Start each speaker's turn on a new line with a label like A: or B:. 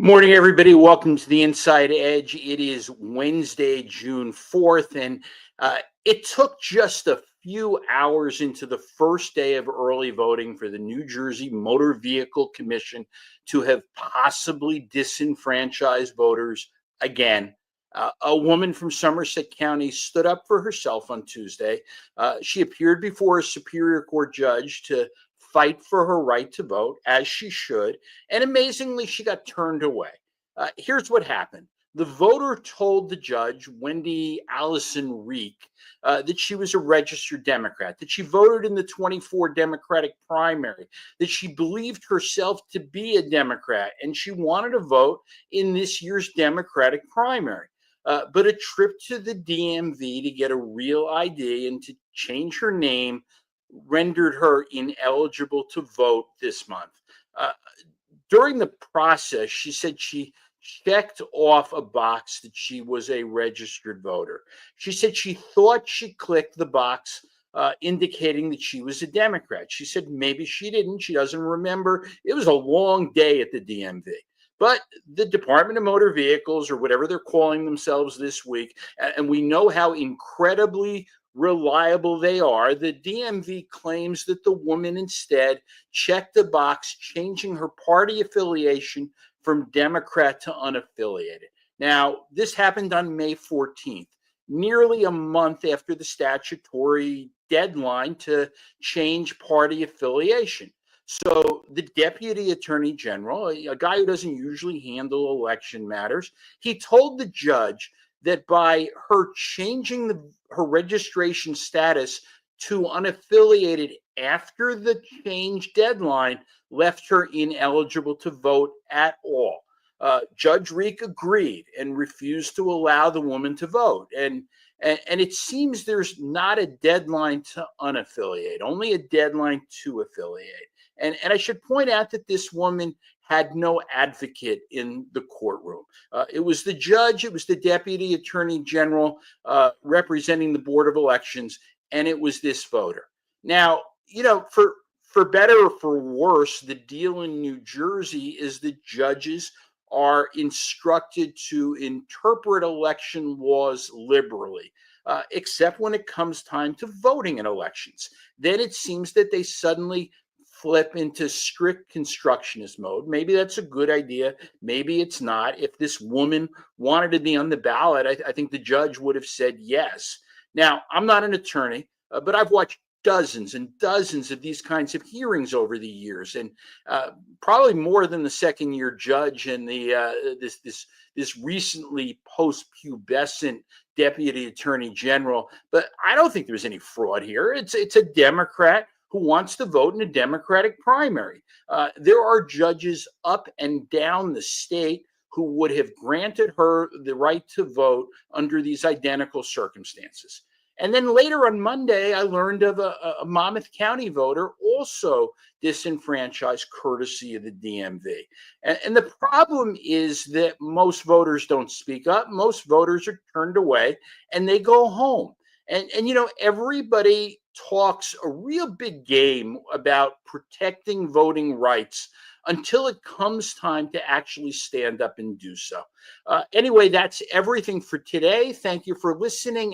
A: Morning, everybody. Welcome to the Inside Edge. It is Wednesday, June 4th, and it took just a few hours into the first day of early voting for the New Jersey Motor Vehicle Commission to have possibly disenfranchised voters again. A woman from Somerset County stood up for herself on Tuesday. She appeared before a Superior Court judge to fight for her right to vote, as she should. And amazingly, she got turned away. Here's what happened. The voter told the judge, Wendy Allison Reek, that she was a registered Democrat, that she voted in the 24 Democratic primary, that she believed herself to be a Democrat, and she wanted to vote in this year's Democratic primary. But a trip to the DMV to get a real ID and to change her name rendered her ineligible to vote this month. During the process, she said she checked off a box that she was a registered voter. She said she thought she clicked the box indicating that she was a Democrat. She said maybe she didn't. She doesn't remember. It was a long day at the DMV. But the Department of Motor Vehicles, or whatever they're calling themselves this week, and we know how incredibly reliable they are, the DMV claims that the woman instead checked the box, changing her party affiliation from Democrat to unaffiliated. Now, this happened on May 14th, nearly a month after the statutory deadline to change party affiliation. So the Deputy Attorney General, a guy who doesn't usually handle election matters, he told the judge that by her changing her registration status to unaffiliated after the change deadline left her ineligible to vote at all. Judge Reek agreed and refused to allow the woman to vote. And it seems there's not a deadline to unaffiliate, only a deadline to affiliate. And I should point out that this woman had no advocate in the courtroom. It was the judge, it was the Deputy Attorney General representing the Board of Elections, and it was this voter. Now, for better or for worse, the deal in New Jersey is that judges are instructed to interpret election laws liberally, except when it comes time to voting in elections. Then it seems that they suddenly flip into strict constructionist mode. Maybe that's a good idea. Maybe it's not. If this woman wanted to be on the ballot, I think the judge would have said yes. Now, I'm not an attorney, but I've watched dozens and dozens of these kinds of hearings over the years, and probably more than the second-year judge and the this recently post-pubescent Deputy Attorney General. But I don't think there's any fraud here. It's a Democrat who wants to vote in a Democratic primary. There are judges up and down the state who would have granted her the right to vote under these identical circumstances. And then later on Monday, I learned of a Monmouth County voter also disenfranchised courtesy of the DMV. And the problem is that most voters don't speak up. Most voters are turned away and they go home. And everybody talks a real big game about protecting voting rights until it comes time to actually stand up and do so. Anyway, that's everything for today. Thank you for listening.